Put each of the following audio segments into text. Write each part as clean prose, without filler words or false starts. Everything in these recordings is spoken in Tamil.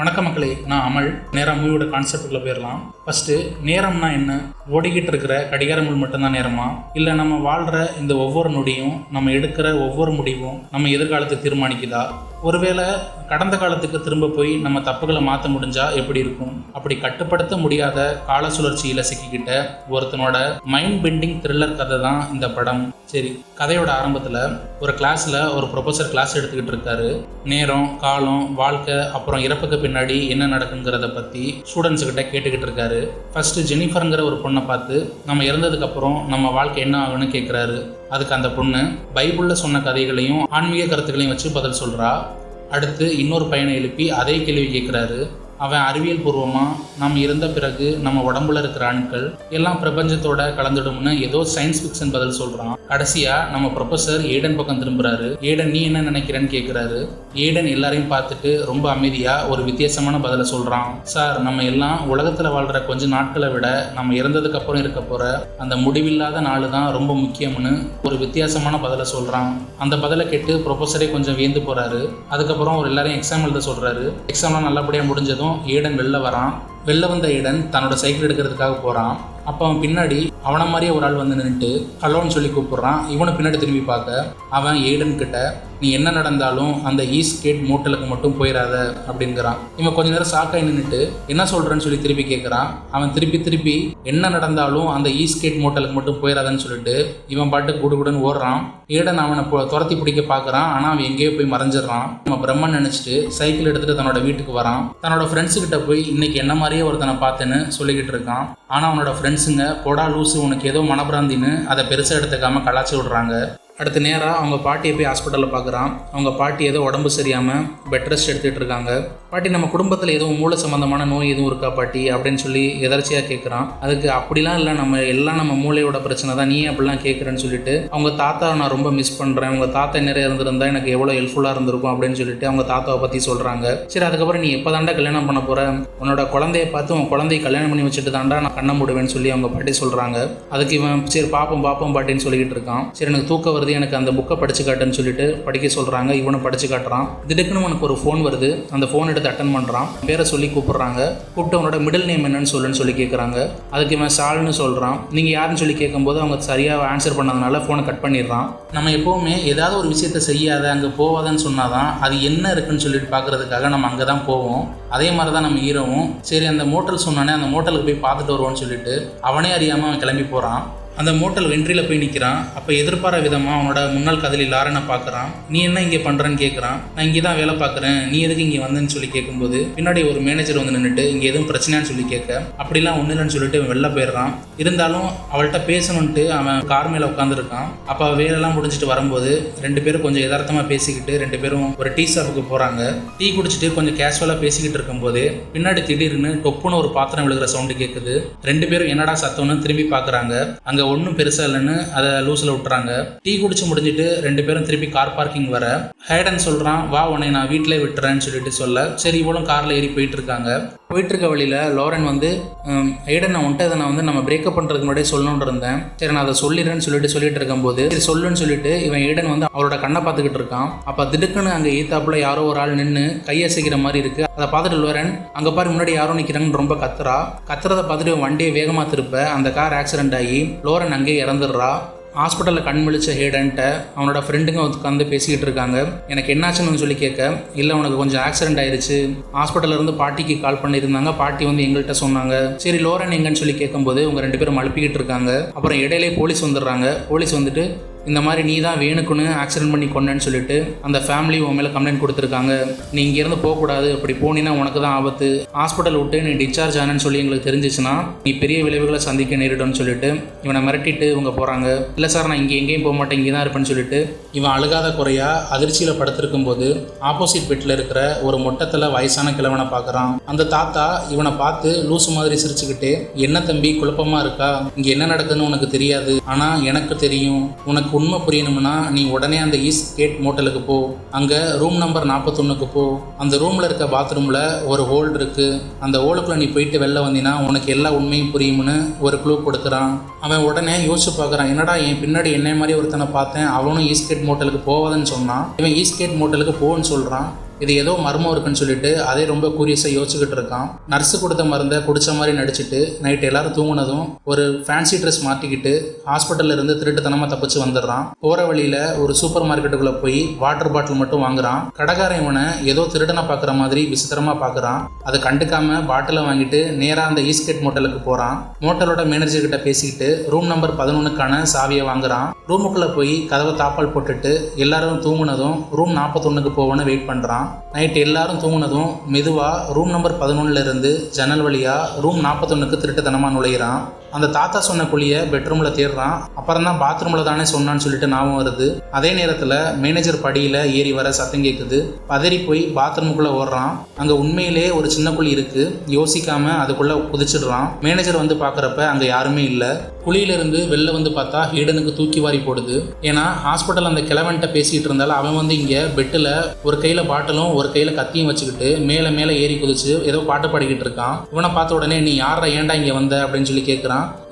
வணக்கம் மக்களே, நான் அமல். நேராக மூவியோட கான்செப்டுக்குள்ளே போயிடலாம். ஃபஸ்ட்டு, நேரம்னா என்ன? ஓடிக்கிட்டு இருக்கிற கடிகாரங்கள் மட்டும்தான் நேரமா? இல்லை நம்ம வாழ்கிற இந்த ஒவ்வொரு நொடியும், நம்ம எடுக்கிற ஒவ்வொரு முடிவும் நம்ம எதிர்காலத்தை தீர்மானிக்குதா? ஒருவேளை கடந்த காலத்துக்கு திரும்ப போய் நம்ம தப்புகளை மாற்ற முடிஞ்சால் எப்படி இருக்கும்? அப்படி கட்டுப்படுத்த முடியாத கால சுழற்சியில் சிக்கிக்கிட்ட ஒருத்தனோட மைண்ட் பெண்டிங் த்ரில்லர் கதை தான் இந்த படம். சரி, கதையோட ஆரம்பத்தில் ஒரு கிளாஸில் ஒரு ப்ரொஃபஸர் கிளாஸ் எடுத்துக்கிட்டு இருக்காரு. நேரம், காலம், வாழ்க்கை, அப்புறம் இறப்புக்கு பின்னாடி என்ன நடக்குங்கிறத பற்றி ஸ்டூடெண்ட்ஸுக்கிட்ட கேட்டுக்கிட்டு இருக்காரு. ஃபஸ்ட்டு ஜெனிஃபருங்கிற ஒரு பொண்ணை பார்த்து நம்ம இறந்ததுக்கப்புறம் நம்ம வாழ்க்கை என்ன ஆகுன்னு கேட்குறாரு. அதுக்கு அந்த பொண்ணு பைபிளில் சொன்ன கதைகளையும் ஆன்மீக கருத்துக்களையும் வச்சு பதில் சொல்கிறா. அடுத்து இன்னொரு பையனை எழுப்பி அதே கேள்வி கேட்குறாரு. அவன் அறிவியல் பூர்வமாக நம்ம இறந்த பிறகு நம்ம உடம்புல இருக்கிற அணுக்கள் எல்லாம் பிரபஞ்சத்தோட கலந்துடும்னு ஏதோ சயின்ஸ் ஃபிக்ஷன் பதில் சொல்கிறான். கடைசியாக நம்ம ப்ரொஃபஸர் ஏடன் பக்கம் திரும்புகிறாரு. ஏடன், நீ என்ன நினைக்கிறேன்னு கேட்குறாரு. ஏடன் எல்லாரையும் பார்த்துட்டு ரொம்ப அமைதியாக ஒரு வித்தியாசமான பதிலை சொல்கிறான். சார், நம்ம எல்லாம் உலகத்தில் வாழ்கிற கொஞ்ச நாட்களை விட நம்ம இறந்ததுக்கு அப்புறம் இருக்க போகிற அந்த முடிவில்லாத நாள் தான் ரொம்ப முக்கியம்னு ஒரு வித்தியாசமான பதிலை சொல்கிறான். அந்த பதிலை கேட்டு ப்ரொஃபஸரே கொஞ்சம் வியந்து போகிறாரு. அதுக்கப்புறம் ஒரு எல்லாரையும் எக்ஸாம் எழுத சொல்கிறாரு. எக்ஸாம்லாம் நல்லபடியாக முடிஞ்சதும் ஏடன் வெளில வரான். வெளில வந்த ஏடன் தன்னோட சைக்கிள் எடுக்கிறதுக்காக போகிறான். அப்போ அவன் பின்னாடி அவனை மாதிரியே ஒரு ஆள் வந்து நின்றுட்டு ஹலோன்னு சொல்லி கூப்பிட்றான். இவனை பின்னாடி திரும்பி பார்க்க அவன் ஏடன் கிட்ட, நீ என்ன நடந்தாலும் அந்த ஈஸ்ட் கேட் மோட்டலுக்கு மட்டும் போயிடாத அப்படிங்கிறான். இவன் கொஞ்ச நேரம் சாக்காய் நின்றுட்டு என்ன சொல்கிறேன்னு சொல்லி திருப்பி கேட்குறான். அவன் திருப்பி என்ன நடந்தாலும் அந்த ஈஸ்ட் கேட் மோட்டலுக்கு மட்டும் போயிடாதன்னு சொல்லிட்டு இவன் பாட்டு குடுகுடுன்னு ஓடுறான். ஏடன் அவனை துரத்தி பிடிக்க பார்க்குறான். ஆனால் அவன் எங்கேயோ போய் மறைஞ்சிடறான். நம்ம பிரம்மன் நினச்சிட்டு சைக்கிள் எடுத்துகிட்டு தன்னோட வீட்டுக்கு வரான். தன்னோட ஃப்ரெண்ட்ஸுக்கிட்ட போய் இன்னைக்கு என்ன மாதிரியே ஒருத்தனை பார்த்தேன்னு சொல்லிக்கிட்டு இருக்கான். ஆனால் அவனோட ஃப்ரெண்ட்ஸுங்க போடா லூசு, உனக்கு ஏதோ மனப்பிராந்தின்னு அதை பெருசாக எடுத்துக்காமல் கலாச்சி விடுறாங்க. அடுத்த நேராக அவங்க பாட்டியை போய் ஹாஸ்பிட்டலில் பார்க்குறான். அவங்க பாட்டி ஏதோ உடம்பு சரியாமல் பெட் ரெஸ்ட் எடுத்துகிட்டு இருக்காங்க. பாட்டி, நம்ம குடும்பத்தில் எதுவும் மூளை சம்மந்தமான நோய் எதுவும் இருக்கா பாட்டி அப்படின்னு சொல்லி எதர்ச்சியாக கேட்குறான். அதுக்கு அப்படிலாம் இல்லை, நம்ம மூளையோட பிரச்சனை தான், நீ அப்படிலாம் கேட்குறேன்னு சொல்லிட்டு அவங்க தாத்தா நான் ரொம்ப மிஸ் பண்ணுறேன், உங்கள் தாத்தா நிறைய இருந்திருந்தா எனக்கு எவ்வளோ ஹெல்ப்ஃபுல்லாக இருந்திருக்கும் அப்படின்னு சொல்லிட்டு அவங்க தாத்தாவை பற்றி சொல்கிறாங்க. சரி, அதுக்கப்புறம் நீ எப்போ தாண்டா கல்யாணம் பண்ண போகிற, உன்னோட குழந்தைய பார்த்து உன் குழந்தைய கல்யாணம் பண்ணி வச்சுட்டு தாண்டா நான் கண்ண மூடுவேன்னு சொல்லி அவங்க பாட்டி சொல்கிறாங்க. அதுக்கு இவன் சரி பாப்போம் பாட்டின்னு சொல்லிக்கிட்டு இருக்கான். சரி, எனக்கு தூக்கம் வருது, எனக்கு அந்த புக்கை படிச்சு காட்டுன்னு சொல்லிட்டு படிக்க சொல்கிறாங்க. இவனை படிச்சு காட்டுறான். திடீர்னு உனக்கு ஒரு ஃபோன் வருது. அந்த ஃபோன் எடுத்து அட்டன் பண்ணுறான். பேரை சொல்லி கூப்பிட்றாங்க. கூப்பிட்டு அவனோட மிடில் நேம் என்னன்னு சொல்லி கேட்குறாங்க. அதுக்கு இவன் சால்னு சொல்கிறான். நீங்கள் யாருன்னு சொல்லி கேட்கும்போது அவங்க சரியாக ஆன்சர் பண்ணதுனால ஃபோனை கட் பண்ணிடுறான். நம்ம எப்போவுமே ஏதாவது ஒரு விஷயத்த செய்யாத, அங்கே போவாதன்னு சொன்னாதான் அது என்ன இருக்குன்னு சொல்லிட்டு பார்க்குறதுக்காக நம்ம அங்கே தான் போவோம். அதே மாதிரி தான் நம்ம ஹீரோவும் சரி அந்த மோட்டல் சொன்னானே அந்த மோட்டலுக்கு போய் பார்த்துட்டு வருவோன்னு சொல்லிட்டு அவனே அறியாமல் அவன் கிளம்பி போகிறான். அந்த மோட்டல் வென்ட்ரியில் போய் நிற்கிறான். அப்போ எதிர்பாராத விதமாக அவனோட முன்னாள் காதலி லாரனை பார்க்குறான். நீ என்ன இங்கே பண்ணுறேன்னு கேட்குறான். நான் இங்கே தான் வேலை பார்க்குறேன், நீ எதுக்கு இங்கே வந்தேன்னு சொல்லி கேட்கும்போது பின்னாடி ஒரு மேனேஜர் வந்து நின்றுட்டு இங்கே எதுவும் பிரச்சனைன்னு சொல்லி கேட்க அப்படிலாம் ஒன்றும் இல்லைன்னு சொல்லிட்டு அவன் வெளில போயிடுறான். இருந்தாலும் அவள்கிட்ட பேசணுன்ட்டு அவன் கார் மேலே உட்காந்துருக்கான். அப்போ வேலைலாம் முடிஞ்சிட்டு வரும்போது ரெண்டு பேரும் கொஞ்சம் யதார்த்தமாக பேசிக்கிட்டு ரெண்டு பேரும் ஒரு டீ ஷாப்புக்கு போகிறாங்க. டீ குடிச்சிட்டு கொஞ்சம் கேஷுவலாக பேசிக்கிட்டு இருக்கும்போது பின்னாடி திடீர்னு டொப்புன்னு ஒரு பாத்திரம் விழுகிற சவுண்டு கேட்குது. ரெண்டு பேரும் என்னடா சத்தம்னு திரும்பி பார்க்குறாங்க. அங்கே ஒன்றும் பெருசாக இல்லைன்னு அதை லூஸில் விட்டுறாங்க. டீ குடிச்சு முடிஞ்சிட்டு ரெண்டு பேரும் திருப்பி கார் பார்க்கிங் வர ஹேடன் சொல்கிறான், வா உன்னை நான் வீட்டிலே விட்டுறேன்னு சொல்லிட்டு சொல்ல சரி இவளும் காரில் ஏறி போயிட்டு இருக்காங்க. போயிட்டு இருக்க வழியில் லோரன் வந்து ஏடன், நான் வந்துட்டு அதை நான் வந்து நம்ம பிரேக்கப் பண்ணுறதுக்கு முன்னாடியே சொல்லணுன்னு இருந்தேன், சரி நான் அதை சொல்லிடுறேன்னு சொல்லிட்டு இருக்கும்போது சரி சொல்லுன்னு சொல்லிட்டு இவன் ஏடன் வந்து அவளோட கண்ணை பார்த்துக்கிட்டு இருக்கான். அப்போ திடுக்குன்னு அங்கே ஈத்தாப்புல யாரோ ஒரு ஆள் நின்று கையசைக்கிற மாதிரி இருக்குது. அதை பார்த்துட்டு லோரன் அங்கே பாரு முன்னாடி யாரோ நிற்கிறாங்கன்னு ரொம்ப கத்துறதை பார்த்துட்டு வண்டியை வேகமாக திருப்ப அந்த கார் ஆக்சிடென்ட் ஆகி லோரன் அங்கேயே இறந்துடுறா. ஹாஸ்பிட்டலில் கண் விழிச்ச ஹேடன்ட்ட அவனோட ஃப்ரெண்டுங்க உட்காந்து பேசிக்கிட்டு இருக்காங்க. எனக்கு என்னாச்சுன்னு சொல்லி கேட்க, இல்லை உனக்கு கொஞ்சம் ஆக்சிடென்ட் ஆயிடுச்சு, ஹாஸ்பிட்டலில் இருந்து பாட்டிக்கு கால் பண்ணியிருந்தாங்க, பாட்டி வந்து எங்கள்கிட்ட சொன்னாங்க. சரி லோரன் எங்கன்னு சொல்லி கேட்கும்போது உங்கள் ரெண்டு பேரும் அழுப்பிக்கிட்டு இருக்காங்க. அப்புறம் இடையிலே போலீஸ் வந்துடுறாங்க. போலீஸ் வந்துட்டு இந்த மாதிரி நீ தான் வேணுக்குன்னு ஆக்சிடென்ட் பண்ணி கொண்டேன்னு சொல்லிட்டு அந்த ஃபேமிலி உன் மேலே கம்ப்ளைண்ட் கொடுத்துருக்காங்க. நீ இங்கேருந்து போகக்கூடாது, அப்படி போனீங்கன்னா உனக்கு தான் ஆபத்து, ஹாஸ்பிட்டல் விட்டு நீ டிஸ்சார்ஜ் ஆனேன்னு சொல்லி எங்களுக்கு தெரிஞ்சிச்சுன்னா நீ பெரிய விளைவுகளை சந்திக்க நேரிடும்னு சொல்லிட்டு இவனை மிரட்டிட்டு இவங்க போகிறாங்க. இல்லை சார், நான் இங்கே எங்கேயும் போக மாட்டேன், இங்கே தான் இருப்பேன்னு சொல்லிட்டு இவன் அழுகாத குறையா அதிர்ச்சியில் படுத்திருக்கும் போது ஆப்போசிட் பெட்டில் இருக்கிற ஒரு மொட்டத்தில் வயசான கிழவனை பார்க்குறான். அந்த தாத்தா இவனை பார்த்து லூசு மாதிரி சிரிச்சுக்கிட்டு, என்ன தம்பி குழப்பமாக இருக்கா, இங்கே என்ன நடக்குதுன்னு உனக்கு தெரியாது, ஆனால் எனக்கு தெரியும், உனக்கு உண்மை புரியணும்னா நீ உடனே அந்த ஈஸ்ட் கேட் மோட்டலுக்கு போ, அங்கே ரூம் நம்பர் 41க்கு போ, அந்த ரூமில் இருக்க பாத்ரூமில் ஒரு ஹோல் இருக்குது, அந்த ஹோலுக்குள்ளே நீ போயிட்டு வெளில வந்தீங்கன்னா உனக்கு எல்லா உண்மையும் புரியும்னு ஒரு க்ளூ கொடுக்குறான். அவன் உடனே யோசிச்சு பார்க்குறான், என்னடா என் பின்னாடி என்னை மாதிரி ஒருத்தனை பார்த்தேன், அவனும் ஈஸ்ட் கேட் மோட்டலுக்கு போவாதுன்னு சொன்னான், இவன் ஈஸ்ட் கேட் மோட்டலுக்கு போன்னு சொல்கிறான். இது ஏதோ மர்மம் இருக்குன்னு சொல்லிட்டு அதே ரொம்ப கூரியஸாக யோசிச்சுக்கிட்டு இருக்கான். நர்ஸு கொடுத்த மருந்தை குடிச்ச மாதிரி நடிச்சுட்டு நைட்டு எல்லாரும் தூங்குனதும் ஒரு ஃபேன்சி ட்ரெஸ் மாட்டிக்கிட்டு ஹாஸ்பிட்டல்ல இருந்து திருட்டுத்தனமாக தப்பிச்சு வந்துடுறான். போகிற வழியில் ஒரு சூப்பர் மார்க்கெட்டுக்குள்ளே போய் வாட்டர் பாட்டில் மட்டும் வாங்குறான். கடைக்காரன் இவனை ஏதோ திருடனை பார்க்குற மாதிரி விசித்திரமாக பார்க்குறான். அதை கண்டுக்காம பாட்டிலை வாங்கிட்டு நேராக அந்த ஈஸ்கேட் மோட்டலுக்கு போகிறான். மோட்டலோட மேனேஜர் கிட்ட பேசிக்கிட்டு ரூம் நம்பர் 11க்கான சாவியை வாங்குறான். ரூமுக்குள்ளே போய் கதவை தாப்பால் போட்டுட்டு எல்லாரும் தூங்குனதும் ரூம் 41க்கு போவோன்னு வெயிட் பண்ணுறான். நைட்டு எல்லாரும் தூங்குனதும் மெதுவாக ரூம் நம்பர் 11 இருந்து ஜன்னல் வழியாக ரூம் 41க்கு திருட்டுத்தனமாக நுழையிறான். அந்த தாத்தா சொன்ன குழியை பெட்ரூமில் தேடுறான். அப்புறம் தான் பாத்ரூமில் தானே சொன்னான்னு சொல்லிட்டு ஞாபகம் வருது. அதே நேரத்தில் மேனேஜர் படியில் ஏறி வர சத்தம் கேட்குது. பதறி போய் பாத்ரூமுக்குள்ளே ஓடுறான். அங்கே உண்மையிலே ஒரு சின்ன குழி இருக்குது. யோசிக்காமல் அதுக்குள்ளே குதிச்சிடுறான். மேனேஜர் வந்து பார்க்குறப்ப அங்கே யாருமே இல்லை. குழியிலிருந்து வெளில வந்து பார்த்தா ஹீடனுக்கு தூக்கி வாரி போடுது. ஏன்னா ஹாஸ்பிட்டல் அந்த கிழவன்ட்ட பேசிகிட்டு இருந்தாலும் அவன் வந்து இங்கே பெட்டில் ஒரு கையில் பாட்டிலும் ஒரு கையில் கத்தியும் வச்சுக்கிட்டு மேலே மேலே ஏறி குதிச்சு ஏதோ பாட்டு பாடிக்கிட்டு இருக்கான். இவனை பார்த்த உடனே நீ யாரா ஏன்டா இங்கே வந்த அப்படின்னு சொல்லி கேட்குறான்.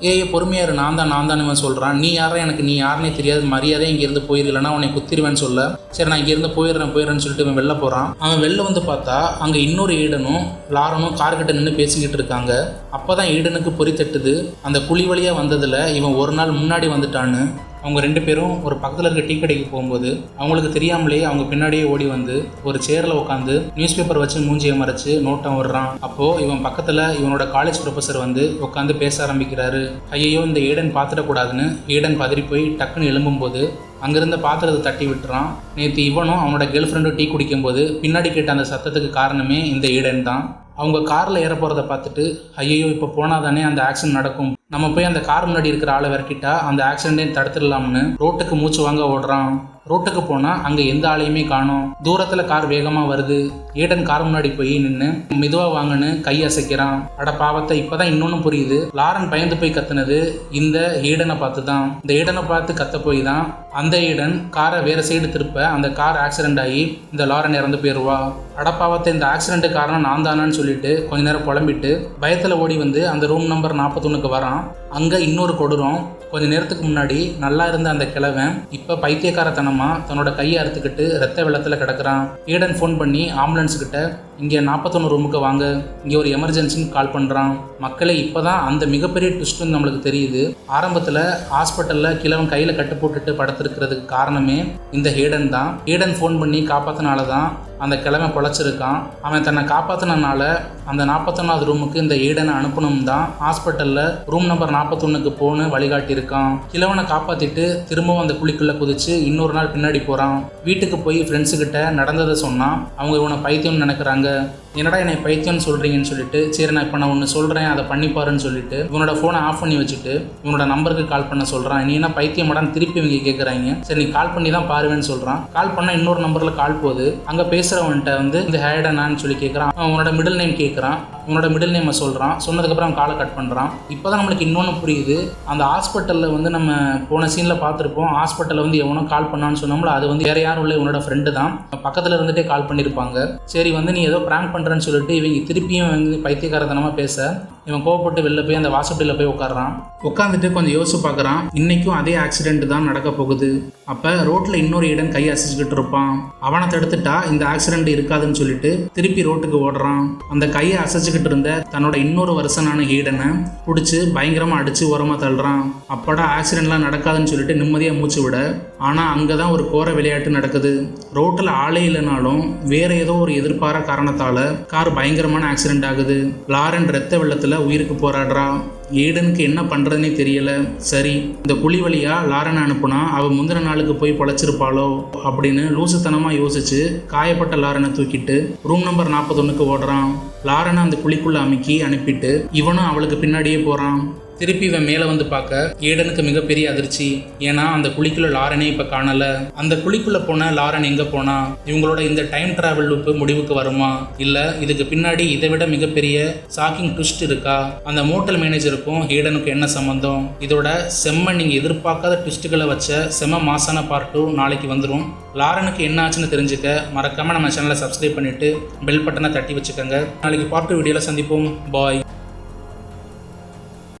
பொறுமையாரு, நான் தான் இவன் சொல்கிறான். நீ யாரா, எனக்கு நீ யாருன்னே தெரியாது, மரியாதை இங்கேருந்து போயிரு, இல்லைனா உன்னை குத்திருவேன்னு சொல்ல. சரி நான் இங்கேருந்து போயிடுறேன்னு சொல்லிட்டு இவன் வெளில போகிறான். அவன் வெளில வந்து பார்த்தா அங்கே இன்னொரு ஈடனும் லாரனும் கார்கிட்ட நின்று பேசிக்கிட்டு இருக்காங்க. அப்போ தான் ஈடனுக்கு பொறி தட்டுது. அந்த குழி வழியாக வந்ததில் இவன் ஒரு நாள் முன்னாடி வந்துட்டான்னு. அவங்க 2 பேரும் ஒரு பக்கத்தில் இருக்க டீ கடைக்கு போகும்போது அவங்களுக்கு தெரியாமலேயே அவங்க பின்னாடியே ஓடி வந்து ஒரு சேரில் உட்காந்து நியூஸ் பேப்பர் வச்சு மூஞ்சியை மறைச்சு நோட்டம் விடுறான். அப்போது இவன் பக்கத்தில் இவனோட காலேஜ் ப்ரொஃபஸர் வந்து உட்காந்து பேச ஆரம்பிக்கிறாரு. ஐயோ இந்த ஈடன் பார்த்துடக்கூடாதுன்னு ஈடன் பதறி போய் டக்குன்னு எழும்பும்போது அங்கேருந்த பாத்திரத்தை தட்டி விட்டுறான். நேற்று இவனும் அவனோட கேர்ள் ஃப்ரெண்டும் டீ குடிக்கும்போது பின்னாடி கேட்ட அந்த சத்தத்துக்கு காரணமே இந்த ஈடன் தான். அவங்க காரில் ஏற போகிறத பார்த்துட்டு ஐயோ இப்போ போனால் தானே அந்த ஆக்சிடென்ட் நடக்கும், நம்ம போய் அந்த கார் முன்னாடி இருக்கிற ஆளை விரட்டிட்டா அந்த ஆக்சிடென்ட்டே தடுத்துடலாம்னு ரோட்டுக்கு மூச்சு வாங்க ஓடுறான். ரோட்டுக்கு போனால் அங்கே எந்த ஆளையுமே காணோம். தூரத்தில் கார் வேகமாக வருது. ஈடன் கார் முன்னாடி போய் நின்று மெதுவாக வாங்கன்னு கை அசைக்கிறான். அட பாவத்தை, இப்போதான் இன்னொன்னும் புரியுது. லாரன் பயந்து போய் கத்துனது இந்த ஈடனை பார்த்து தான். இந்த ஈடனை பார்த்து கத்த போய் தான் அந்த ஈடன் காரை வேறு சைடு திருப்ப அந்த கார் ஆக்சிடென்ட் ஆகி இந்த லாரன் இறந்து போயிடுவா. அடப்பாவத்தை, இந்த ஆக்சிடென்ட்டு காரணம் நான் தானான்னு சொல்லிட்டு கொஞ்ச நேரம் புலம்பிட்டு பயத்தில் ஓடி வந்து அந்த ரூம் நம்பர் 41க்கு வரான். அங்கே இன்னொரு கொடூரம். கொஞ்ச நேரத்துக்கு முன்னாடி நல்லா இருந்த அந்த கிழவன் இப்போ பைத்தியக்காரத்தனமாக தன்னோட கையை அறுத்துக்கிட்டு ரத்த வெள்ளத்தில் கிடக்கிறான். ஈடன் ஃபோன் பண்ணி ஆம்புலன்ஸ்கிட்ட இங்கே 41 ரூமுக்கு வாங்க, இங்கே ஒரு எமர்ஜென்சின்னு கால் பண்ணுறான். மக்களே, இப்போ தான் அந்த மிகப்பெரிய ட்விஸ்ட்டுன்னு நம்மளுக்கு தெரியுது. ஆரம்பத்தில் ஹாஸ்பிட்டலில் கிழவன் கையில் கட்டு போட்டுட்டு படுத்துருக்கிறதுக்கு காரணமே இந்த ஹீடன் தான். ஹீடன் ஃபோன் பண்ணி காப்பாற்றினால தான் அந்த கிழவன் பொழைச்சிருக்கான். அவன் தன்னை காப்பாற்றினால அந்த 41வது ரூமுக்கு இந்த ஈடனை அனுப்பணும் தான் ஹாஸ்பிட்டலில் ரூம் நம்பர் 41க்கு போன்னு வழிகாட்டியிருக்கான். கிழவனை காப்பாற்றிட்டு திரும்பவும் அந்த குழிக்குள்ளே குதிச்சு இன்னொரு நாள் பின்னாடி போகிறான். வீட்டுக்கு போய் ஃப்ரெண்ட்ஸுக்கிட்ட நடந்ததை சொன்னான். அவங்க இவனை பைத்தியம்னு நினைக்கிறாங்க. என்னடா என்னை பைத்தியம்னு சொல்கிறீங்கன்னு சொல்லிட்டு, சரி நான் இப்போ நான் ஒன்று சொல்கிறேன் அதை பண்ணிப்பாருன்னு சொல்லிட்டு இவனோட ஃபோனை ஆஃப் பண்ணி வச்சுட்டு இவனோட நம்பருக்கு கால் பண்ண சொல்கிறான். நீ என்ன பைத்தியமாடான்னு திருப்பி இவங்க கேட்குறாங்க. சரி நீ கால் பண்ணி தான் பாருவேன்னு சொல்கிறான். கால் பண்ணால் இன்னொரு நம்பரில் கால் போகுது. அங்கே பேசுகிறவன்ட்ட வந்து இந்த ஹேடனான்னு சொல்லி கேட்குறான். அவனோட மிடில் நேம் கேட்குறான். அவனோட மிடில் நேமை சொல்கிறான். சொன்னதுக்கப்புறம் அவன் காலை கட் பண்ணுறான். இப்போ தான் நம்மளுக்கு இன்னொன்று புரியுது. அந்த ஹாஸ்பிட்டலில் வந்து நம்ம போன சீனில் பார்த்துருப்போம். ஹாஸ்பிட்டலில் வந்து எவனோ கால் பண்ணான்னு சொன்னோம்ல, அது வந்து வேறு யாரும் இல்லை, இவனோட ஃப்ரெண்டு தான். பக்கத்தில் இருந்துகிட்டே கால் பண்ணியிருப்பாங்க. சரி வந்து நீ ஏதோ ப்ராங்க் பண்ணுறேன்னு சொல்லிட்டு இவங்க திருப்பியும் வந்து பைத்தியக்காரத்தனமாக பேச இவன் கோவப்பட்டு வெளில போய் அந்த வாசப்படியில் போய் உட்காடுறான். உட்காந்துட்டு கொஞ்சம் யோசிச்சு பார்க்குறான். இன்றைக்கும் அதே ஆக்சிடென்ட் தான் நடக்க போகுது. அப்போ ரோட்டில் இன்னொரு ஈடன் கை அசைச்சிக்கிட்டு இருப்பான். அவனை தடுத்துட்டா இந்த ஆக்சிடென்ட் இருக்காதுன்னு சொல்லிட்டு திருப்பி ரோட்டுக்கு ஓடுறான். அந்த கையை அசைச்சிக்கிட்டு இருந்த தன்னோட இன்னொரு வருஷனான ஈடனை பிடிச்சி பயங்கரமாக அடித்து உரமாக தள்ளுறான். அப்படா ஆக்சிடென்ட்லாம் நடக்காதுன்னு சொல்லிட்டு நிம்மதியாக மூச்சு விட, ஆனால் அங்கே தான் ஒரு கோர விளையாட்டு நடக்குது. ரோட்டில் ஆளே இல்லைனாலும் வேறு ஏதோ ஒரு எதிர்பாராத காரணத்தால் கார் பயங்கரமான ஆக்சிடென்ட் ஆகுது. லாரன் ரத்த வெள்ளத்தில் உயிருக்கு போராடுறா. ஈடனுக்கு என்ன பண்ணுறதுனே தெரியல. சரி இந்த குழி வழியாக லாரனை அனுப்புனா அவள் முந்தின நாளுக்கு போய் பொழைச்சிருப்பாளோ அப்படின்னு லூசுத்தனமாக யோசிச்சு காயப்பட்ட லாரனை தூக்கிட்டு ரூம் நம்பர் 41க்கு ஓடுறான். லாரனை அந்த குழிக்குள்ளே அமுக்கி அனுப்பிட்டு இவனும் அவளுக்கு பின்னாடியே போகிறான். திருப்பி இவன் மேலே வந்து பார்க்க ஈடனுக்கு மிகப்பெரிய அதிர்ச்சி. ஏன்னா அந்த குழிக்குள்ள லாரனே இப்போ காணலை. அந்த குழிக்குள்ளே போன லாரன் எங்கே போனா? இவங்களோட இந்த டைம் டிராவல் லூப்பு முடிவுக்கு வருமா? இல்லை இதுக்கு பின்னாடி இதை விட மிகப்பெரிய ஷாக்கிங் ட்விஸ்ட் இருக்கா? அந்த மோட்டல் மேனேஜருக்கும் ஈடனுக்கும் என்ன சம்மந்தம்? இதோட செம்ம நீங்கள் எதிர்பார்க்காத ட்விஸ்ட்டுகளை வச்ச செம்ம மாசான பார்ட் 2 நாளைக்கு வந்துடும். லாரனுக்கு என்ன ஆச்சுன்னு தெரிஞ்சுக்க மறக்காமல் நம்ம சேனலை சப்ஸ்கிரைப் பண்ணிவிட்டு பெல் பட்டனை தட்டி வச்சுக்கோங்க. நாளைக்கு பார்ட் 2 வீடியோவில் சந்திப்போம். பாய்.